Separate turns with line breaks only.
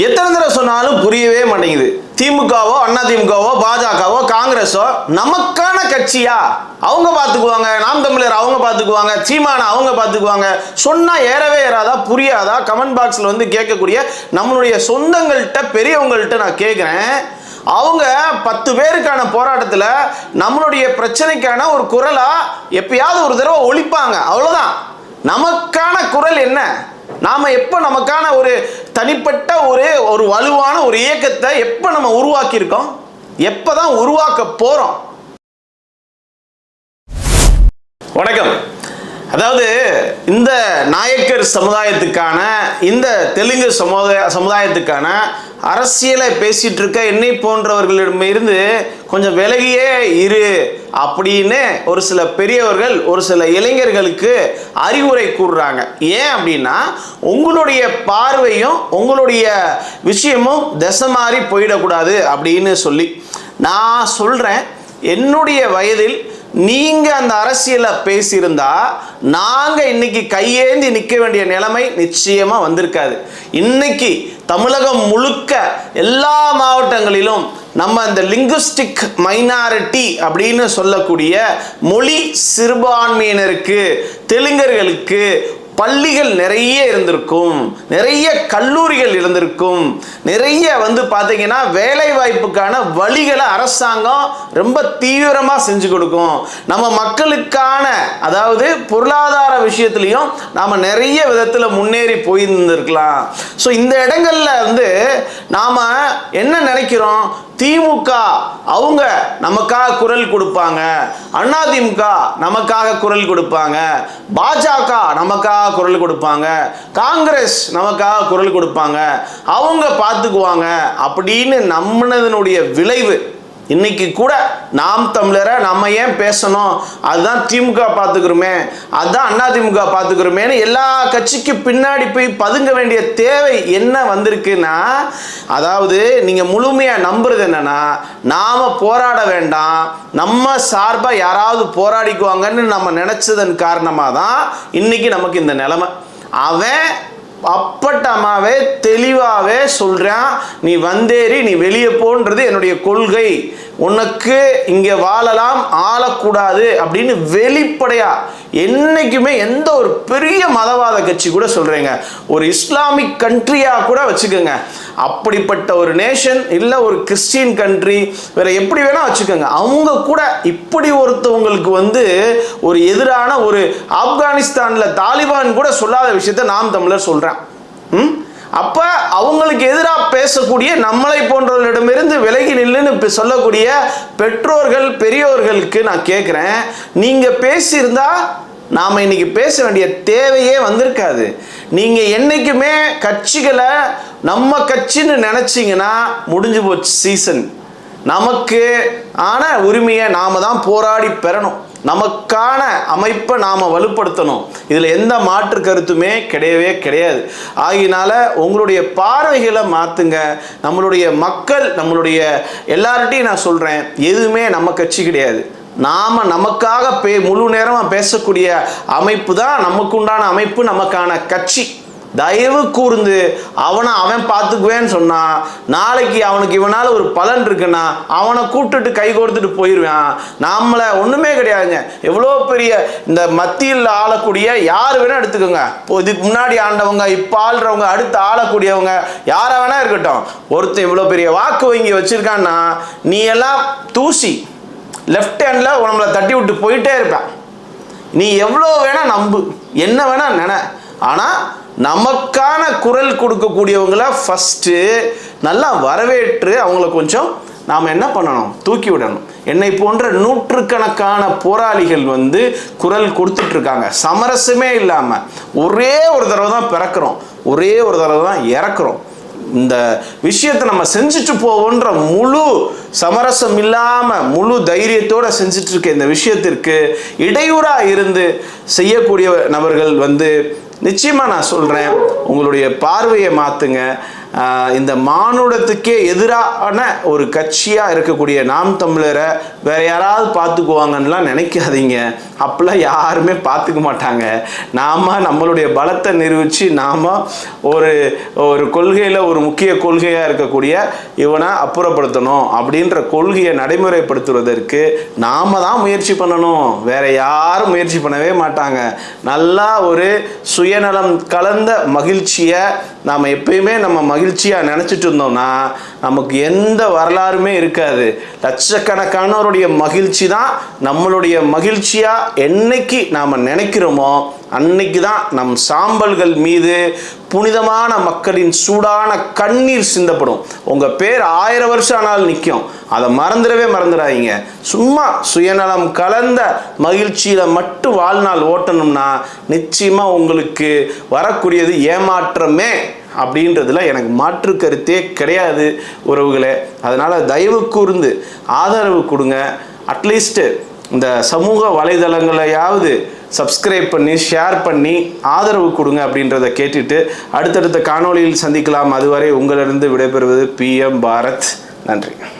எத்தனை தடவை சொன்னாலும் புரியவே மாட்டேங்குது. திமுகவோ அதிமுகவோ பாஜகவோ காங்கிரஸோ நமக்கான கட்சியா? அவங்க பார்த்துக்குவாங்க, நாம் தமிழர் அவங்க பார்த்துக்குவாங்க, சீமானை அவங்க பார்த்துக்குவாங்க. சொன்னா ஏறவே ஏறாதா, புரியாதா? கமெண்ட் பாக்ஸ்ல வந்து கேட்கக்கூடிய நம்மளுடைய சொந்தங்கள்கிட்ட பெரியவங்கள்ட்ட நான் கேட்குறேன், அவங்க 10 பேருக்கான போராட்டத்தில் நம்மளுடைய பிரச்சனைக்கான ஒரு குரலா எப்பயாவது ஒரு தடவை ஒழிப்பாங்க, அவ்வளோதான். நமக்கான குரல் என்ன? நாம எப்போ நமக்கான ஒரு தனிப்பட்ட ஒரு வலுவான ஒரு இயக்கத்தை எப்போ நம்ம உருவாக்கி இருக்கோம்? எப்பதான் உருவாக்க போறோம்? வணக்கம். அதாவது இந்த நாயக்கர் சமுதாயத்துக்கான, இந்த தெலுங்கு சமுதாயத்துக்கான அரசியலை பேசிட்டு இருக்க என்னை போன்றவர்களிடமிருந்து கொஞ்சம் விலகியே இரு அப்படின்னு ஒரு சில பெரியவர்கள் ஒரு சில இளைஞர்களுக்கு அறிவுரை கூறுறாங்க. ஏன் அப்படின்னா, உங்களுடைய பார்வையும் உங்களுடைய விஷயமும் திசை மாறி போயிடக்கூடாது அப்படின்னு சொல்லி நான் சொல்றேன். என்னுடைய வயதில் நீங்க அந்த அரசியலை பேசியிருந்தா நாங்க இன்னைக்கு கையேந்தி நிற்க வேண்டிய நிலைமை நிச்சயமா வந்திருக்காது. இன்னைக்கு தமிழகம் முழுக்க எல்லா மாவட்டங்களிலும் நம்ம இந்த லிங்குஸ்டிக் மைனாரிட்டி அப்படின்னு சொல்லக்கூடிய மொழி சிறுபான்மையினருக்கு, தெலுங்கர்களுக்கு பள்ளிகள் நிறைய இருந்திருக்கும், நிறைய கல்லூரிகள் இருந்திருக்கும், நிறைய வந்து பார்த்தீங்கன்னா வேலை வாய்ப்புக்கான வழிகளை அரசாங்கம் ரொம்ப தீவிரமாக செஞ்சு கொடுக்கும். நம்ம மக்களுக்கான, அதாவது பொருளாதார விஷயத்துலையும் நாம் நிறைய விதத்தில் முன்னேறி போயிருந்திருக்கலாம். ஸோ இந்த இடங்கள்ல வந்து நாம் என்ன நினைக்கிறோம்? திமுக அவங்க நமக்காக குரல் கொடுப்பாங்க, அதிமுக நமக்காக குரல் கொடுப்பாங்க, பாஜக நமக்காக குரல் கொடுப்பாங்க, காங்கிரஸ் நமக்காக குரல் கொடுப்பாங்க, அவங்க பார்த்துக்குவாங்க அப்படின்னு நம்பினதனுடைய விளைவு இன்னைக்கு கூட நாம் தமிழரை நம்ம ஏன் பேசணும், அதுதான் திமுக பார்த்துக்கிறோமே, அதுதான் அதிமுக பார்த்துக்கிறோமேன்னு எல்லா கட்சிக்கு பின்னாடி போய் பதுங்க வேண்டிய தேவை என்ன வந்திருக்குன்னா, அதாவது நீங்க முழுமையா நம்புறது என்னன்னா, நாம போராட வேண்டாம், நம்ம சார்பா யாராவது போராடிக்குவாங்கன்னு நம்ம நினைச்சதன் காரணமாக தான் இன்னைக்கு நமக்கு இந்த நிலைமை. அவன் அப்பட்டமாவே தெளிவாகவே சொல்கிறான், நீ வந்தேறி நீ வெளியே போன்றது என்னுடைய கொள்கை, உனக்கு இங்கே வாழலாம் ஆளக்கூடாது அப்படின்னு வெளிப்படையா என்னைக்குமே எந்த ஒரு பெரிய மதவாத கட்சி கூட சொல்கிறேங்க, ஒரு இஸ்லாமிக் கண்ட்ரியாக கூட வச்சுக்கோங்க, அப்படிப்பட்ட ஒரு நேஷன் இல்லை ஒரு கிறிஸ்டின் கண்ட்ரி வேற எப்படி வேணா வச்சுக்கோங்க, அவங்க கூட இப்படி ஒருத்தவங்களுக்கு வந்து ஒரு எதிரான ஒரு ஆப்கானிஸ்தானில் தாலிபான் கூட சொல்லாத விஷயத்தை நாம் தமிழர் சொல்கிறேன். அப்ப அவங்களுக்கு எதிராக பேசக்கூடிய நம்மளை போன்றவர்களிடமிருந்து விலகி நில்லுன்னு சொல்லக்கூடிய பெற்றோர்கள் பெரியோர்களுக்கு நான் கேட்குறேன், நீங்க பேசியிருந்தா நாம இன்னைக்கு பேச வேண்டிய தேவையே வந்திருக்காது. நீங்க என்னைக்குமே கட்சிகளை நம்ம கட்சின்னு நினைச்சீங்கன்னா முடிஞ்சு போச்சு சீசன். நமக்கு ஆன உரிமையை நாம தான் போராடி பெறணும், நமக்கான அமைப்பை நாம் வலுப்படுத்தணும். இதில் எந்த மாற்று கருத்துமே கிடையவே கிடையாது. ஆகினால உங்களுடைய பார்வைகளை மாற்றுங்க. நம்மளுடைய மக்கள், நம்மளுடைய எல்லார்ட்டையும் நான் சொல்கிறேன், எதுவுமே நம்ம கட்சி கிடையாது. நாம் நமக்காக முழு நேரமாக பேசக்கூடிய அமைப்பு தான் நமக்குண்டான அமைப்பு, நமக்கான கட்சி. தயவு கூர்ந்து அவன் பார்த்துக்குவேன்னு சொன்னா, நாளைக்கு அவனுக்கு இவனால ஒரு பலன் இருக்குன்னா அவனை கூப்பிட்டுட்டு கை கொடுத்துட்டு போயிடுவான். நம்மளை ஒண்ணுமே கிடையாதுங்க. எவ்வளோ பெரிய இந்த மத்தியில் ஆளக்கூடிய யார் வேணா எடுத்துக்கோங்க, இதுக்கு முன்னாடி ஆண்டவங்க, இப்போ ஆள்றவங்க, அடுத்து ஆளக்கூடியவங்க யாரை வேணா இருக்கட்டும், ஒருத்தன் இவ்வளோ பெரிய வாக்கு வங்கி வச்சிருக்கான்னா நீ எல்லாம் தூசி லெஃப்ட் ஹேண்ட்ல நம்மளை தட்டி விட்டு போயிட்டே இருப்பான். நீ எவ்வளோ வேணா நம்பு, என்ன வேணா நினை, ஆனால் நமக்கான குரல் கொடுக்கக்கூடியவங்களை ஃபஸ்ட்டு நல்லா வரவேற்று அவங்கள கொஞ்சம் நாம் என்ன பண்ணணும், தூக்கி விடணும். என்னை போன்ற நூற்றுக்கணக்கான போராளிகள் வந்து குரல் கொடுத்துட்ருக்காங்க, சமரசமே இல்லாமல். ஒரே ஒரு தடவை தான் பிறக்கிறோம், ஒரே ஒரு தடவை தான் இறக்குறோம். இந்த விஷயத்தை நம்ம செஞ்சுட்டு போவோன்ற முழு சமரசம் இல்லாமல் முழு தைரியத்தோடு செஞ்சுட்டு இருக்க இந்த விஷயத்திற்கு இடையூறாக இருந்து செய்யக்கூடிய நபர்கள் வந்து நிச்சயமாக நான் சொல்கிறேன், உங்களுடைய பார்வையை மாற்றுங்க. இந்த மானுடத்துக்கே எதிரான ஒரு கட்சியாக இருக்கக்கூடிய நாம் தமிழரை வேற யாராவது பார்த்துக்குவாங்கன்னெலாம் நினைக்காதீங்க. அப்பெல்லாம் யாருமே பார்த்துக்க மாட்டாங்க. நாம் நம்மளுடைய பலத்தை நிரூபித்து நாம் ஒரு கொள்கையில் ஒரு முக்கிய கொள்கையாக இருக்கக்கூடிய இவனை அப்புறப்படுத்தணும் அப்படின்ற கொள்கையை நடைமுறைப்படுத்துவதற்கு நாம் தான் முயற்சி பண்ணணும். வேற யாரும் முயற்சி பண்ணவே மாட்டாங்க. நல்லா ஒரு சுயநலம் கலந்த மகிழ்ச்சியை நாம் எப்பயுமே நம்ம மகிழ்ச்சியாக நினச்சிட்டு இருந்தோம்னா நமக்கு எந்த வரலாறுமே இருக்காது. லட்சக்கணக்கானவருடைய மகிழ்ச்சி தான் நம்மளுடைய மகிழ்ச்சியாக என்னைக்கு நாம் நினைக்கிறோமோ அன்னைக்கு தான் நம் சாம்பல்கள் மீது புனிதமான மக்களின் சூடான கண்ணீர் சிந்தப்படும். உங்கள் பேர் 1000 வருஷம் ஆனாலும் நிற்கும். அதை மறந்துடாதீங்க. சும்மா சுயநலம் கலந்த மகிழ்ச்சியில் மட்டும் வாழ்நாள் ஓட்டணும்னா நிச்சயமாக உங்களுக்கு வரக்கூடியது ஏமாற்றமே அப்படின்றதுல எனக்கு மாற்று கருத்தே கிடையாது உறவுகளே. அதனால் தயவு கூர்ந்து ஆதரவு கொடுங்க. அட்லீஸ்ட்டு இந்த சமூக வலைதளங்களையாவது சப்ஸ்கிரைப் பண்ணி ஷேர் பண்ணி ஆதரவு கொடுங்க அப்படின்றத கேட்டுட்டு அடுத்தடுத்த காணொளியில் சந்திக்கலாம். அதுவரை உங்களிடம் விடைபெறுவது PM பாரத். நன்றி.